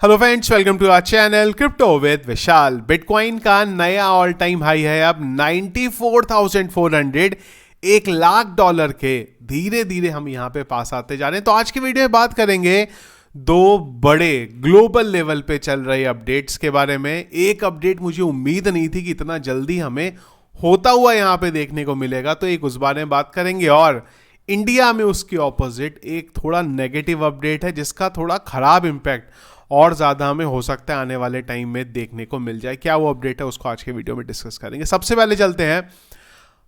Hello friends, welcome to our channel crypto with Vishal. Bitcoin का नया all time high है अब 94,400, $1,00,000 के। धीरे धीरे हम यहां पे पास आते जा रहे हैं। तो आज की वीडियो में बात करेंगे दो बड़े ग्लोबल लेवल पे चल रहे अपडेट्स के बारे में। एक अपडेट मुझे उम्मीद नहीं थी कि इतना जल्दी हमें होता हुआ यहां पे देखने को मिलेगा, तो एक उस बारे में बात करेंगे। और इंडिया में उसके ऑपोजिट एक थोड़ा नेगेटिव अपडेट है जिसका थोड़ा खराब इंपैक्ट और ज़्यादा हमें हो सकता है आने वाले टाइम में देखने को मिल जाए। क्या वो अपडेट है उसको आज के वीडियो में डिस्कस करेंगे। सबसे पहले चलते हैं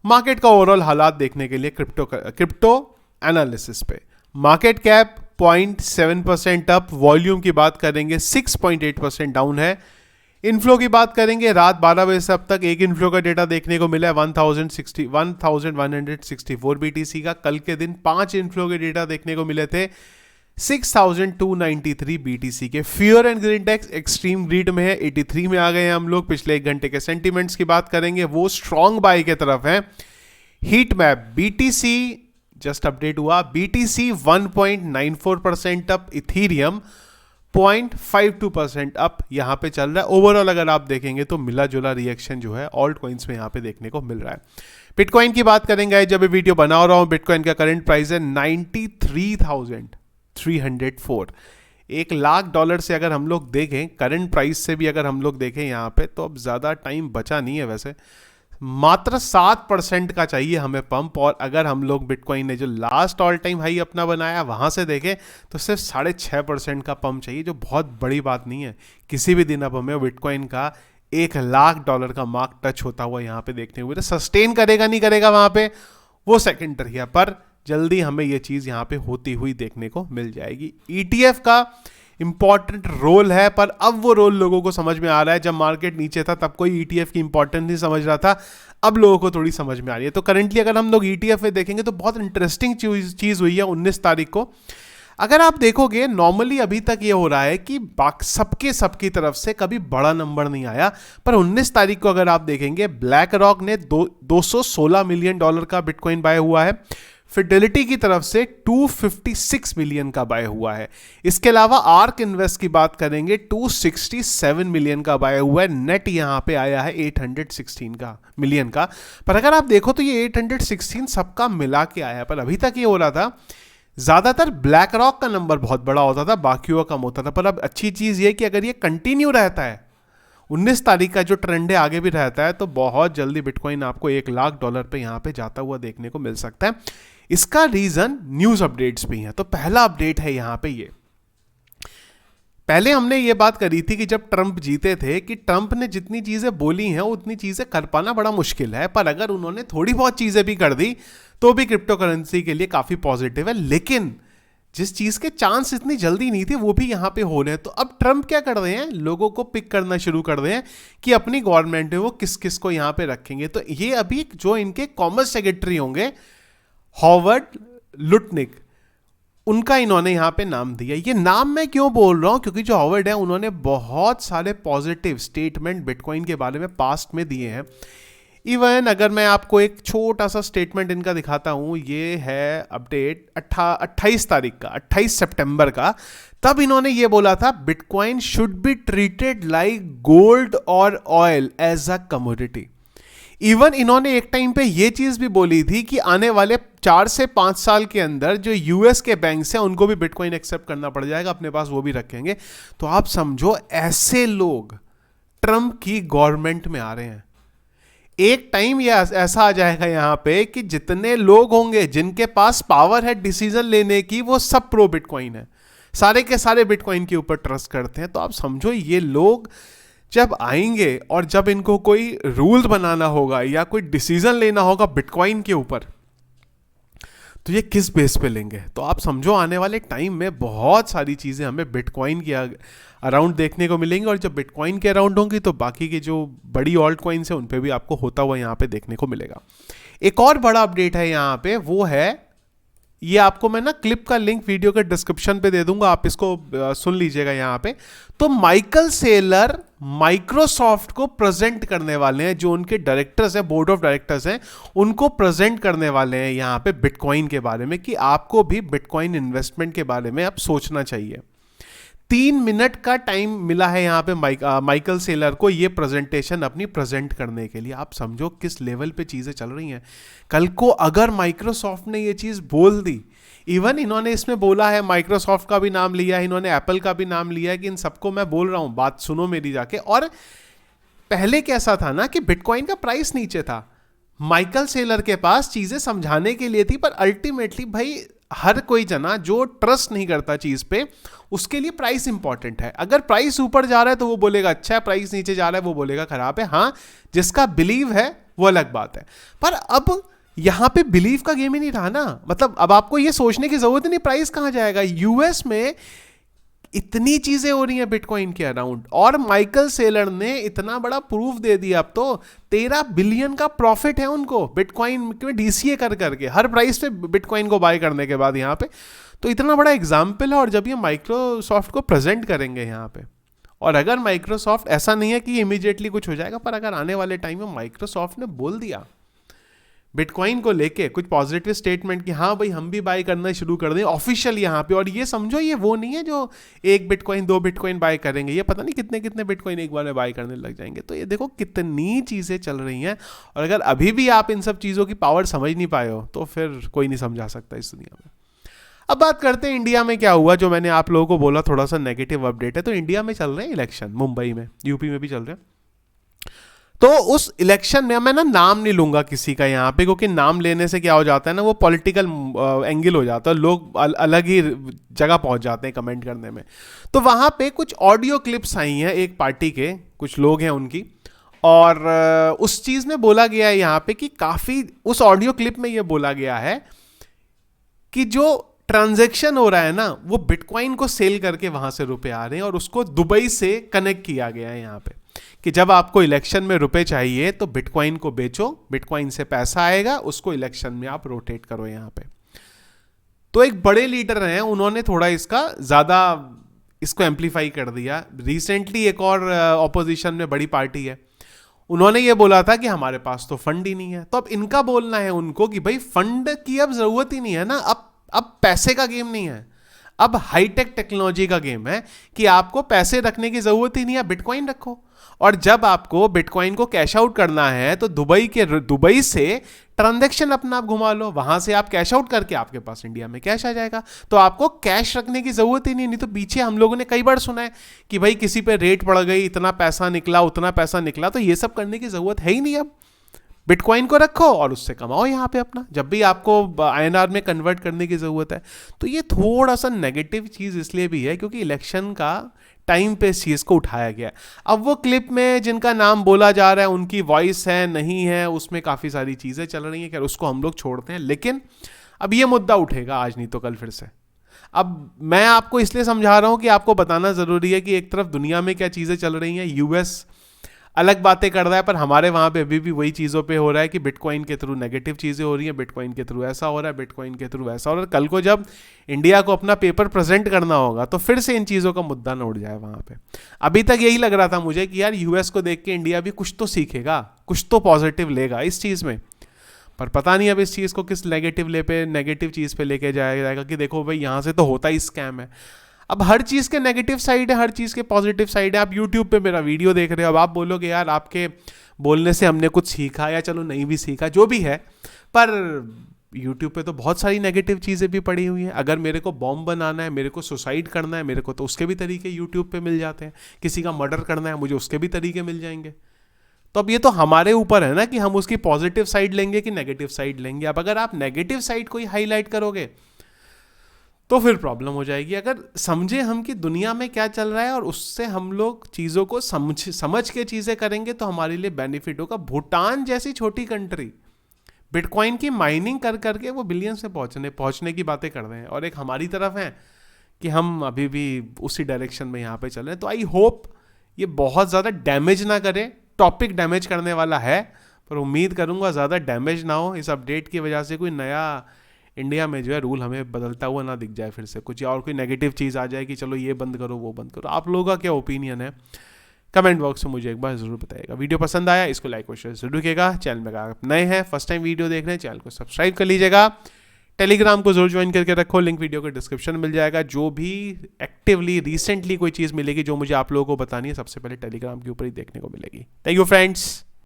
मार्केट का ओवरऑल हालात देखने के लिए क्रिप्टो एनालिसिस पे। मार्केट कैप 0.7% अप, वॉल्यूम की बात करेंगे 6.8% डाउन है। इनफ्लो की बात करेंगे, रात 12 बजे से अब तक एक इनफ्लो का डेटा देखने को मिला है 1164 BTC का। कल के दिन 5 इनफ्लो के डेटा देखने को मिले थे 6,293 BTC के। Fear and greed index extreme greed में है, 83 में आ गए हैं हम लोग। पिछले एक घंटे के सेंटीमेंट्स की बात करेंगे, वो स्ट्रॉन्ग बाय के तरफ है। Heat map BTC just update हुआ, BTC 1.94% अप, इथीरियम 0.52% अप यहां पे चल रहा है। ओवरऑल अगर आप देखेंगे तो मिला जुला रिएक्शन जो है ऑल्ट कॉइन्स में यहां पे देखने को मिल रहा है। बिटकॉइन की बात करेंगे, जब ये वीडियो बना रहा हूं बिटकॉइन का करंट प्राइस है 93,304। $1,00,000 से अगर हम लोग देखें, करंट प्राइस से भी अगर हम लोग देखें यहाँ पे, तो अब ज़्यादा टाइम बचा नहीं है। वैसे मात्र 7% का चाहिए हमें पंप। और अगर हम लोग बिटकॉइन ने जो लास्ट ऑल टाइम हाई अपना बनाया वहाँ से देखें तो सिर्फ 6.5% का पंप चाहिए, जो बहुत बड़ी बात नहीं है। किसी भी दिन अब हमें बिटकॉइन का $1,00,000 का मार्क टच होता हुआ यहाँ पे देखने हुए। तो सस्टेन करेगा नहीं करेगा वहाँ पे वो सेकेंडरी है, पर जल्दी हमें ये चीज़ यहाँ पे होती हुई देखने को मिल जाएगी। ETF का इंपॉर्टेंट रोल है, पर अब वो रोल लोगों को समझ में आ रहा है। जब मार्केट नीचे था तब कोई ETF की इंपॉर्टेंस नहीं समझ रहा था, अब लोगों को थोड़ी समझ में आ रही है। तो करंटली अगर हम लोग ETF में देखेंगे तो बहुत इंटरेस्टिंग चीज़ हुई है 19 तारीख को। अगर आप देखोगे नॉर्मली अभी तक ये हो रहा है कि सबकी तरफ से कभी बड़ा नंबर नहीं आया, पर 19 तारीख को अगर आप देखेंगे ब्लैक रॉक ने $216 मिलियन का बिटकॉइन बाय हुआ है। फिडेलिटी की तरफ से 256 मिलियन का बाय हुआ है। इसके अलावा आर्क इन्वेस्ट की बात करेंगे 267 मिलियन का बाय हुआ है। नेट यहां पे आया है 816 मिलियन का। पर अगर आप देखो तो ये 816 सबका मिला के आया है। पर अभी तक ये हो रहा था, ज्यादातर ब्लैक रॉक का नंबर बहुत बड़ा होता था, बाकियों का कम होता था। पर अब अच्छी चीज ये कि अगर ये कंटिन्यू रहता है, 19 तारीख का जो ट्रेंड है आगे भी रहता है, तो बहुत जल्दी बिटकॉइन आपको $1,00,000 पे यहां पे जाता हुआ देखने को मिल सकता है। इसका रीजन न्यूज अपडेट्स भी है। तो पहला अपडेट है यहां पे ये। पहले हमने ये बात करी थी कि जब ट्रंप जीते थे कि ट्रंप ने जितनी चीजें बोली हैं उतनी चीजें कर पाना बड़ा मुश्किल है, पर अगर उन्होंने थोड़ी बहुत चीजें भी कर दी तो भी क्रिप्टो करेंसी के लिए काफी पॉजिटिव है। लेकिन जिस चीज के चांस इतनी जल्दी नहीं थे वो भी यहां पे हो रहे हैं। तो अब ट्रंप क्या कर रहे हैं, लोगों को पिक करना शुरू कर रहे हैं कि अपनी गवर्नमेंट में वो किस किस को यहां पे रखेंगे। तो ये अभी जो इनके कॉमर्स सेक्रेटरी होंगे हॉवर्ड लुटनिक, उनका इन्होंने यहां पे नाम दिया। ये नाम मैं क्यों बोल रहा हूं, क्योंकि जो हॉवर्ड है उन्होंने बहुत सारे पॉजिटिव स्टेटमेंट बिटकॉइन के बारे में पास्ट में दिए हैं। इवन अगर मैं आपको एक छोटा सा स्टेटमेंट इनका दिखाता हूं, ये है अपडेट 28 तारीख का, 28 सितंबर का। तब इन्होंने ये बोला था, bitcoin should be treated like gold और oil as a commodity. Even इन्होंने एक टाइम पे ये चीज भी बोली थी कि आने वाले 4 से 5 साल के अंदर जो यूएस के बैंक्स हैं उनको भी बिटकॉइन एक्सेप्ट करना पड़ जाएगा, अपने पास वो भी रखेंगे। तो आप समझो ऐसे लोग ट्रंप की गवर्नमेंट में आ रहे हैं। एक टाइम ये ऐसा आ जाएगा यहां पे कि जितने लोग होंगे जिनके पास पावर है डिसीजन लेने की, वो सब प्रो बिटकॉइन है, सारे के सारे बिटकॉइन के ऊपर ट्रस्ट करते हैं। तो आप समझो ये लोग जब आएंगे और जब इनको कोई रूल बनाना होगा या कोई डिसीजन लेना होगा बिटकॉइन के ऊपर, तो ये किस बेस पे लेंगे। तो आप समझो आने वाले टाइम में बहुत सारी चीजें हमें बिटकॉइन के अराउंड देखने को मिलेंगी। और जब बिटकॉइन के अराउंड होंगी तो बाकी की जो बड़ी ऑल्ट कॉइन्स है उन पे भी आपको होता हुआ यहाँ पे देखने को मिलेगा। एक और बड़ा अपडेट है यहाँ पे, वो है ये आपको मैं ना क्लिप का लिंक वीडियो के डिस्क्रिप्शन पे दे दूंगा, आप इसको सुन लीजिएगा यहाँ पे। तो माइकल सेलर माइक्रोसॉफ्ट को प्रेजेंट करने वाले हैं, जो उनके डायरेक्टर्स हैं, बोर्ड ऑफ डायरेक्टर्स हैं, उनको प्रेजेंट करने वाले हैं यहाँ पे बिटकॉइन के बारे में, कि आपको भी बिटकॉइन इन्वेस्टमेंट के बारे में अब सोचना चाहिए। 3 मिनट का टाइम मिला है यहाँ पे माइकल सेलर को ये प्रेजेंटेशन अपनी प्रेजेंट करने के लिए। आप समझो किस लेवल पे चीज़ें चल रही हैं। कल को अगर माइक्रोसॉफ्ट ने ये चीज़ बोल दी, इवन इन्होंने इसमें बोला है, माइक्रोसॉफ्ट का भी नाम लिया है, इन्होंने एप्पल का भी नाम लिया है कि इन सबको मैं बोल रहा हूँ बात सुनो मेरी जाके। और पहले कैसा था ना कि बिटकॉइन का प्राइस नीचे था, माइकल सेलर के पास चीज़ें समझाने के लिए थी, पर अल्टीमेटली भाई हर कोई जना जो ट्रस्ट नहीं करता चीज पे, उसके लिए प्राइस इंपॉर्टेंट है। अगर प्राइस ऊपर जा रहा है तो वो बोलेगा अच्छा है, प्राइस नीचे जा रहा है वो बोलेगा खराब है। हाँ, जिसका बिलीव है वो अलग बात है। पर अब यहां पे बिलीव का गेम ही नहीं रहा ना। मतलब अब आपको ये सोचने की जरूरत ही नहीं प्राइस कहां जाएगा। यूएस में इतनी चीजें हो रही हैं बिटकॉइन के अराउंड, और माइकल सेलर ने इतना बड़ा प्रूफ दे दिया। अब तो 13 बिलियन का प्रॉफिट है उनको बिटकॉइन में डीसीए कर करके, हर प्राइस पे बिटकॉइन को बाय करने के बाद यहाँ पे। तो इतना बड़ा एग्जाम्पल है। और जब ये माइक्रोसॉफ्ट को प्रेजेंट करेंगे यहाँ पे, और अगर माइक्रोसॉफ्ट, ऐसा नहीं है कि इमीडिएटली कुछ हो जाएगा, पर अगर आने वाले टाइम में माइक्रोसॉफ्ट ने बोल दिया बिटकॉइन को लेके कुछ पॉजिटिव स्टेटमेंट कि हाँ भाई हम भी बाय करना शुरू कर दें ऑफिशियल यहाँ पे, और ये समझो ये वो नहीं है जो 1 बिटकॉइन 2 बिटकॉइन बाय करेंगे, ये पता नहीं कितने कितने बिटकॉइन एक बार में बाय करने लग जाएंगे। तो ये देखो कितनी चीज़ें चल रही हैं। और अगर अभी भी आप इन सब चीज़ों की पावर समझ नहीं पाए हो तो फिर कोई नहीं समझा सकता इस दुनिया में। अब बात करते हैं इंडिया में क्या हुआ, जो मैंने आप लोगों को बोला थोड़ा सा नेगेटिव अपडेट है। तो इंडिया में चल रहे हैं इलेक्शन, मुंबई में, यूपी में भी चल रहे हैं। तो उस इलेक्शन में मैं ना नाम नहीं लूंगा किसी का यहाँ पे, क्योंकि नाम लेने से क्या हो जाता है ना, वो पॉलिटिकल एंगल हो जाता है, लोग अलग ही जगह पहुंच जाते हैं कमेंट करने में। तो वहाँ पे कुछ ऑडियो क्लिप्स आई हैं एक पार्टी के, कुछ लोग हैं उनकी, और उस चीज़ में बोला गया है यहाँ पे कि काफ़ी, उस ऑडियो क्लिप में ये बोला गया है कि जो ट्रांजैक्शन हो रहा है ना, वो बिटकॉइन को सेल करके वहाँ से रुपए आ रहे हैं, और उसको दुबई से कनेक्ट किया गया है यहाँ पे कि जब आपको इलेक्शन में रुपए चाहिए तो बिटकॉइन को बेचो, बिटकॉइन से पैसा आएगा, उसको इलेक्शन में आप रोटेट करो यहाँ पे। तो एक बड़े लीडर हैं, उन्होंने थोड़ा इसका ज़्यादा इसको एम्पलीफाई कर दिया। रिसेंटली एक और ऑपोजिशन में बड़ी पार्टी है, उन्होंने ये बोला था कि हमारे पास तो फंड ही नहीं है। तो अब इनका बोलना है उनको कि भाई फंड की अब ज़रूरत ही नहीं है ना, अब पैसे का गेम नहीं है, अब हाईटेक टेक्नोलॉजी का गेम है कि आपको पैसे रखने की जरूरत ही नहीं है, बिटकॉइन रखो। और जब आपको बिटकॉइन को कैश आउट करना है तो दुबई से ट्रांजैक्शन अपना आप घुमा लो, वहां से आप कैश आउट करके आपके पास इंडिया में कैश आ जाएगा। तो आपको कैश रखने की जरूरत ही नहीं। तो पीछे हम लोगों ने कई बार सुना है कि भाई किसी पे रेट पड़ गई, इतना पैसा निकला, उतना पैसा निकला, तो ये सब करने की जरूरत है ही नहीं। अब बिटकॉइन को रखो और उससे कमाओ यहाँ पे अपना, जब भी आपको आईएनआर में कन्वर्ट करने की ज़रूरत है। तो ये थोड़ा सा नेगेटिव चीज़ इसलिए भी है क्योंकि इलेक्शन का टाइम पे इस चीज़ को उठाया गया। अब वो क्लिप में जिनका नाम बोला जा रहा है उनकी वॉइस है नहीं है, उसमें काफ़ी सारी चीज़ें चल रही हैं, खैर उसको हम लोग छोड़ते हैं। लेकिन अब ये मुद्दा उठेगा आज नहीं तो कल फिर से। अब मैं आपको इसलिए समझा रहा हूँ कि आपको बताना ज़रूरी है कि एक तरफ दुनिया में क्या चीज़ें चल रही हैं, यूएस अलग बातें कर रहा है, पर हमारे वहाँ पे अभी भी वही चीज़ों पे हो रहा है कि बिटकॉइन के थ्रू नेगेटिव चीज़ें हो रही हैं, बिटकॉइन के थ्रू ऐसा हो रहा है, बिटकॉइन के थ्रू ऐसा हो रहा है। कल को जब इंडिया को अपना पेपर प्रेजेंट करना होगा तो फिर से इन चीज़ों का मुद्दा न उठ जाए वहाँ पे। अभी तक यही लग रहा था मुझे कि यार यूएस को देख के इंडिया भी कुछ तो सीखेगा, कुछ तो पॉजिटिव लेगा इस चीज़ में, पर पता नहीं अब इस चीज़ को किस नेगेटिव चीज़ पे लेके जाएगा कि देखो भाई यहाँ से तो होता ही स्कैम है। अब हर चीज़ के नेगेटिव साइड है, हर चीज़ के पॉजिटिव साइड है। आप यूट्यूब पे मेरा वीडियो देख रहे हो, अब आप बोलोगे यार आपके बोलने से हमने कुछ सीखा, या चलो नहीं भी सीखा जो भी है, पर यूट्यूब पे तो बहुत सारी नेगेटिव चीज़ें भी पड़ी हुई हैं। अगर मेरे को बॉम्ब बनाना है, मेरे को सुसाइड करना है, मेरे को तो उसके भी तरीके यूट्यूब पे मिल जाते हैं। किसी का मर्डर करना है, मुझे उसके भी तरीके मिल जाएंगे। तो अब ये तो हमारे ऊपर है ना कि हम उसकी पॉजिटिव साइड लेंगे कि नेगेटिव साइड लेंगे। अब अगर आप नेगेटिव साइड को ही हाईलाइट करोगे तो फिर प्रॉब्लम हो जाएगी। अगर समझे हम कि दुनिया में क्या चल रहा है और उससे हम लोग चीज़ों को समझ के चीज़ें करेंगे तो हमारे लिए बेनिफिट होगा। भूटान जैसी छोटी कंट्री बिटकॉइन की माइनिंग कर करके वो बिलियन से पहुंचने की बातें कर रहे हैं, और एक हमारी तरफ है कि हम अभी भी उसी डायरेक्शन में यहाँ पे चल रहे हैं। तो आई होप ये बहुत ज़्यादा डैमेज ना करे। टॉपिक डैमेज करने वाला है, पर उम्मीद करूँगा ज़्यादा डैमेज ना हो। इस अपडेट की वजह से कोई नया इंडिया में जो है रूल हमें बदलता हुआ ना दिख जाए फिर से कुछ, और कोई नेगेटिव चीज़ आ जाए कि चलो ये बंद करो वो बंद करो। आप लोगों का क्या ओपिनियन है कमेंट बॉक्स में मुझे एक बार ज़रूर बताइएगा। वीडियो पसंद आया इसको लाइक और शेयर जरूर कीजिएगा। चैनल में अगर आप नए हैं, फर्स्ट टाइम वीडियो देख रहे हैं, चैनल को सब्सक्राइब कर लीजिएगा। टेलीग्राम को जरूर ज्वाइन करके रखो, लिंक वीडियो के डिस्क्रिप्शन में मिल जाएगा। जो भी एक्टिवली रिसेंटली कोई चीज़ मिलेगी जो मुझे आप लोगों को बतानी है, सबसे पहले टेलीग्राम के ऊपर ही देखने को मिलेगी। Thank you friends.